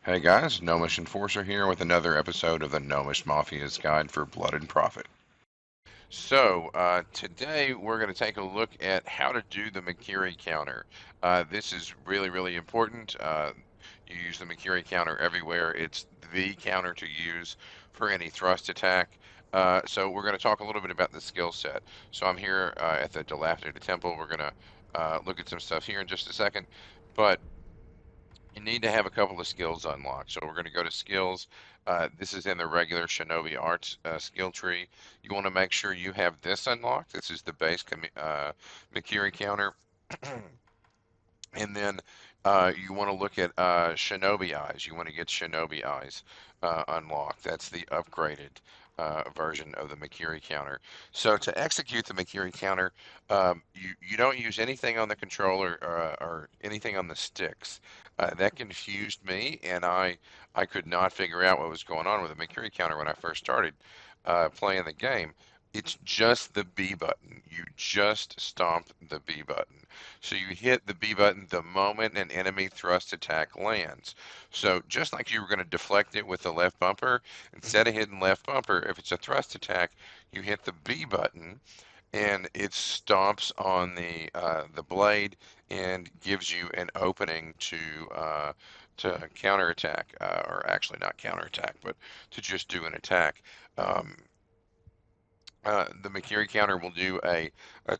Hey guys, Gnomish Enforcer here with another episode of the Gnomish Mafia's Guide for Blood and Profit. Today we're going to take a look at how to do the Mikiri counter. This is really important. You use the Mikiri counter everywhere. It's the counter to use for any thrust attack. So we're going to talk a little bit about the skill set. So I'm here at the Dilapidated Temple. We're going to look at some stuff here in just a second. But you need to have a couple of skills unlocked. So we're going to go to skills. This is in the regular Shinobi Arts skill tree. You want to make sure you have this unlocked. This is the base Mikiri counter. And then you want to look at Shinobi Eyes. You want to get Shinobi Eyes unlocked. That's the upgraded version of the Mikiri counter. So to execute the Mikiri counter, you don't use anything on the controller or anything on the sticks. That confused me, and I could not figure out what was going on with the Mikiri counter when I first started playing the game. It's just the B button. You just stomp the B button. So you hit the B button the moment an enemy thrust attack lands. So just like you were going to deflect it with the left bumper, instead of hitting left bumper, if it's a thrust attack, you hit the B button and it stomps on the blade and gives you an opening to counterattack, or actually not counterattack, but to just do an attack. Um, the Mikiri counter will do a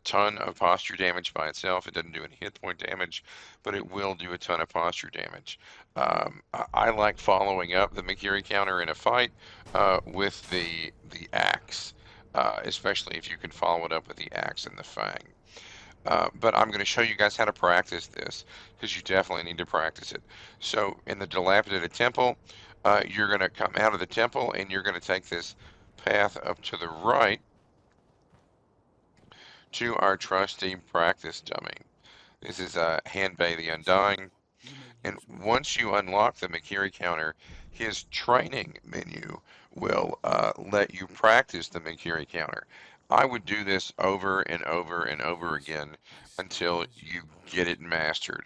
ton of posture damage by itself. It doesn't do any hit point damage, but it will do a ton of posture damage. I like following up the Mikiri counter in a fight with the axe, especially if you can follow it up with the axe and the fang. But I'm going to show you guys how to practice this because you definitely need to practice it. So in the Dilapidated Temple, you're going to come out of the temple and you're going to take this path up to the right to our trusty practice dummy. This is Hanbei the Undying, and once you unlock the Mikiri counter, his training menu will let you practice the Mikiri counter. I would do this over and over and over again until you get it mastered,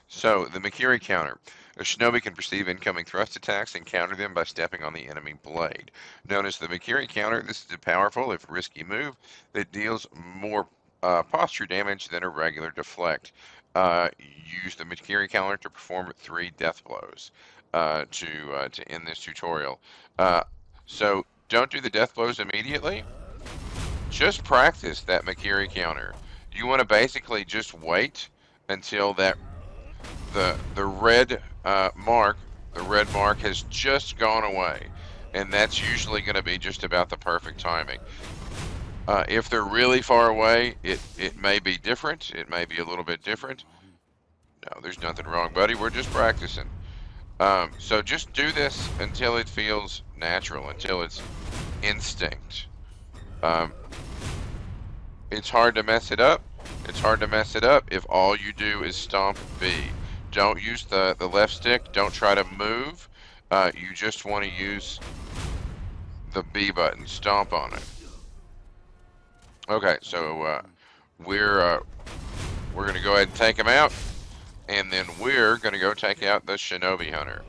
So, the Mikiri counter. A shinobi can perceive incoming thrust attacks and counter them by stepping on the enemy blade. Known as the Mikiri counter, this is a powerful, if risky move that deals more posture damage than a regular deflect. Use the Mikiri counter to perform 3 death blows to end this tutorial. Uh, so, don't do the death blows immediately. Just practice that Mikiri counter. You want to basically just wait until the red mark, has just gone away, and that's usually going to be just about the perfect timing. If they're really far away, it may be different. It may be a little bit different. No, there's nothing wrong, buddy. We're just practicing. So just do this until it feels natural, until it's instinct. Um, it's hard to mess it up. It's hard to mess it up if all you do is stomp B. Don't use the left stick. Don't try to move. You just want to use the B button. Stomp on it. Okay, so we're going to go ahead and take him out, and then we're going to go take out the Shinobi Hunter.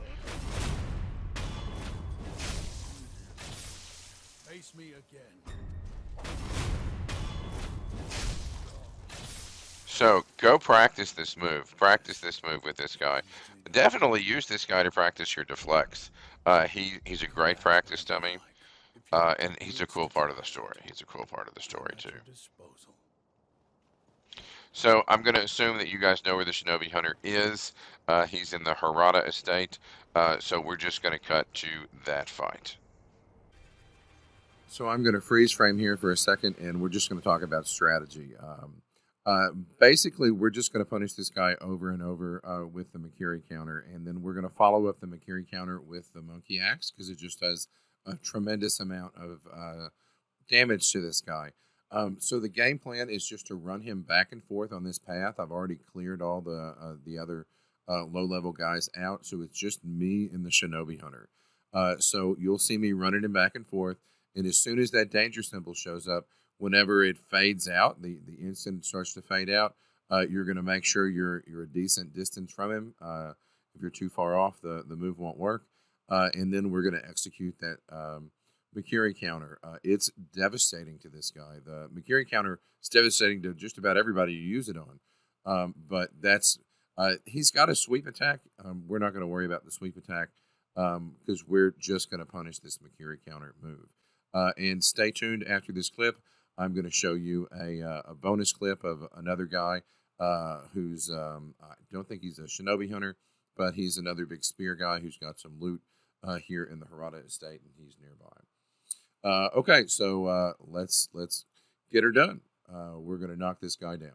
Face me again. So go practice this move. Practice this move with this guy. Definitely use this guy to practice your deflects. He's a great practice dummy, and he's a cool part of the story. He's a cool part of the story too. So I'm going to assume that you guys know where the Shinobi Hunter is. He's in the Harada estate. So we're just going to cut to that fight. So I'm going to freeze frame here for a second, and we're just going to talk about strategy. Basically, we're just going to punish this guy over and over with the Mikiri counter, and then we're going to follow up the Mikiri counter with the Monkey Axe because it just does a tremendous amount of damage to this guy. So the game plan is just to run him back and forth on this path. I've already cleared all the other low-level guys out, so it's just me and the Shinobi Hunter. So you'll see me running him back and forth, and as soon as that danger symbol shows up, whenever it fades out, the instant it starts to fade out, you're going to make sure you're a decent distance from him. If you're too far off, the move won't work. And then we're going to execute that Mikiri counter. It's devastating to this guy. The Mikiri counter is devastating to just about everybody you use it on. But that's he's got a sweep attack. We're not going to worry about the sweep attack because we're just going to punish this Mikiri counter move. And stay tuned after this clip. I'm going to show you a bonus clip of another guy who's, I don't think he's a Shinobi hunter, but he's another big spear guy who's got some loot here in the Harada estate, and he's nearby. Okay, so let's get her done. We're going to knock this guy down.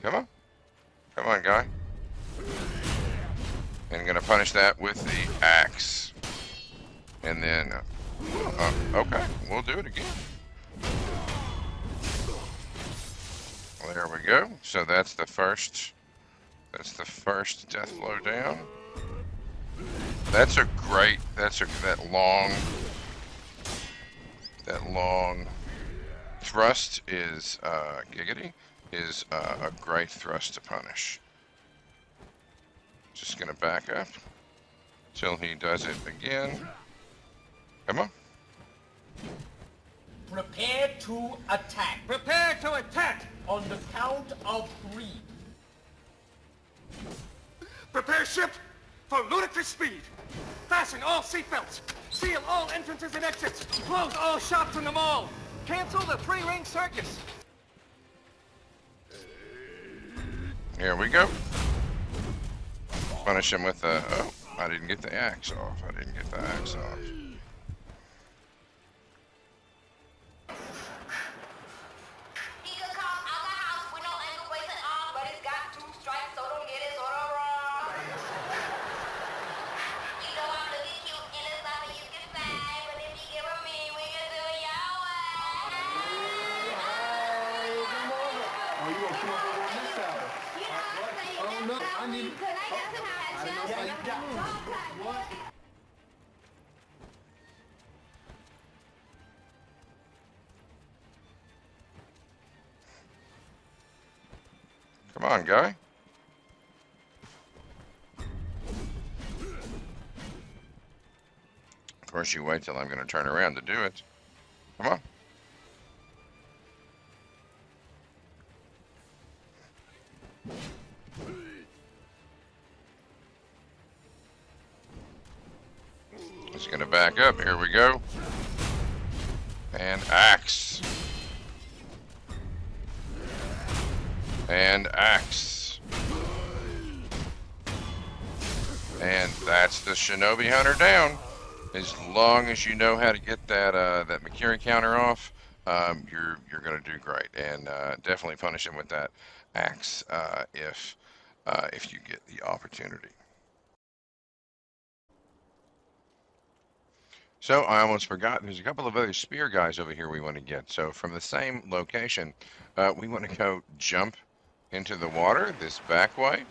Come on, guy. And I'm going to punish that with the axe. And then, okay, we'll do it again. There we go. So that's the first death blow down. That's a great, that long thrust is, giggity, is a great thrust to punish. Just gonna back up till he does it again. Come on. Prepare to attack. Prepare to attack! On the count of 3. Prepare ship for ludicrous speed. Fasten all seatbelts. Seal all entrances and exits. Close all shops in the mall. Cancel the 3-ring circus. Here we go. Punish him with the, oh, I didn't get the axe off. Come on, guy. Of course, you wait till I'm going to turn around to do it. Come on. Just going to back up. Here we go. And axe. And axe. And that's the Shinobi Hunter down. As long as you know how to get that that Mikiri counter off, you're gonna do great. And definitely punish him with that axe if you get the opportunity. So I almost forgot. There's a couple of other spear guys over here we want to get. So from the same location, we want to go jump into the water this back way.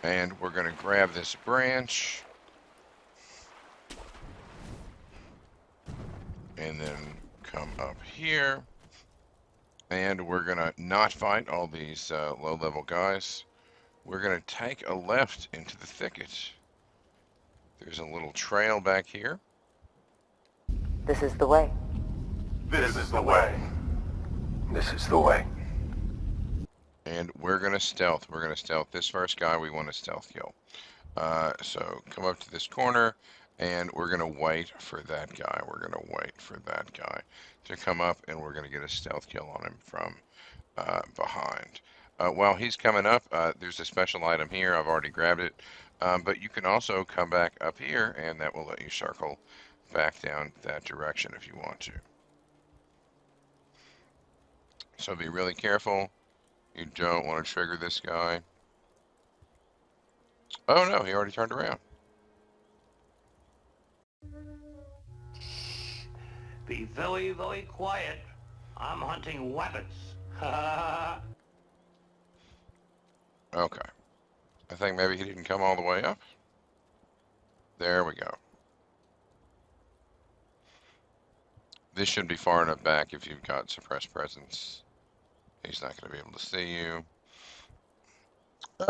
And we're going to grab this branch. And then come up here. And we're going to not fight all these low-level guys. We're going to take a left into the thicket. There's a little trail back here. This is the way. This is the way. This is the way. And we're going to stealth. We're going to stealth this first guy. We want to stealth kill. So come up to this corner, and we're going to wait for that guy. To come up, and we're going to get a stealth kill on him from behind. While he's coming up, there's a special item here. I've already grabbed it. But you can also come back up here, and that will let you circle back down that direction if you want to. So be really careful. You don't want to trigger this guy. Oh no, he already turned around. Be very, very quiet. I'm hunting weapons. Okay. I think maybe he didn't come all the way up. There we go. This should be far enough back if you've got suppressed presence. He's not going to be able to see you.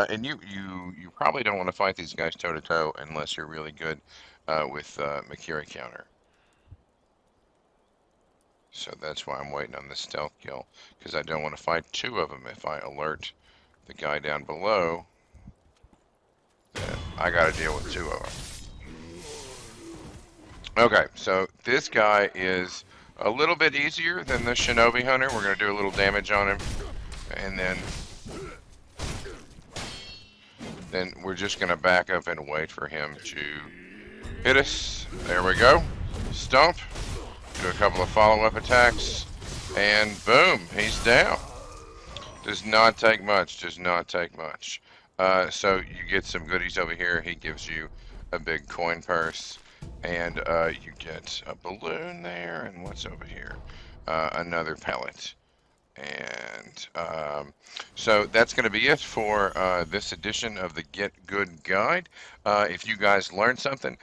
And you probably don't want to fight these guys toe to toe unless you're really good with Mikiri Counter. So that's why I'm waiting on this stealth kill, because I don't want to fight two of them. If I alert the guy down below, then I got to deal with two of them. Okay, so this guy is a little bit easier than the Shinobi Hunter. We're going to do a little damage on him, and then we're just going to back up and wait for him to hit us. There we go. Stomp. Do a couple of follow-up attacks, and boom, he's down. Does not take much, does not take much. So you get some goodies over here. He gives you a big coin purse, and you get a balloon there, and what's over here? Another pellet. And so that's going to be it for this edition of the Get Good Guide. If you guys learned something,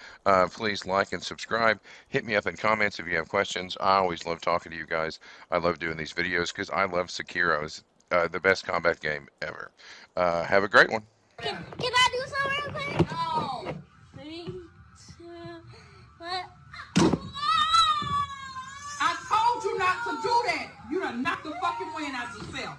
please like and subscribe. Hit me up in comments if you have questions. I always love talking to you guys. I love doing these videos because I love Sekiro. It's the best combat game ever. Have a great one. Can I do something real quick? No. 3, 2, 1. I told you not to do that. You done knocked the fucking wind out yourself.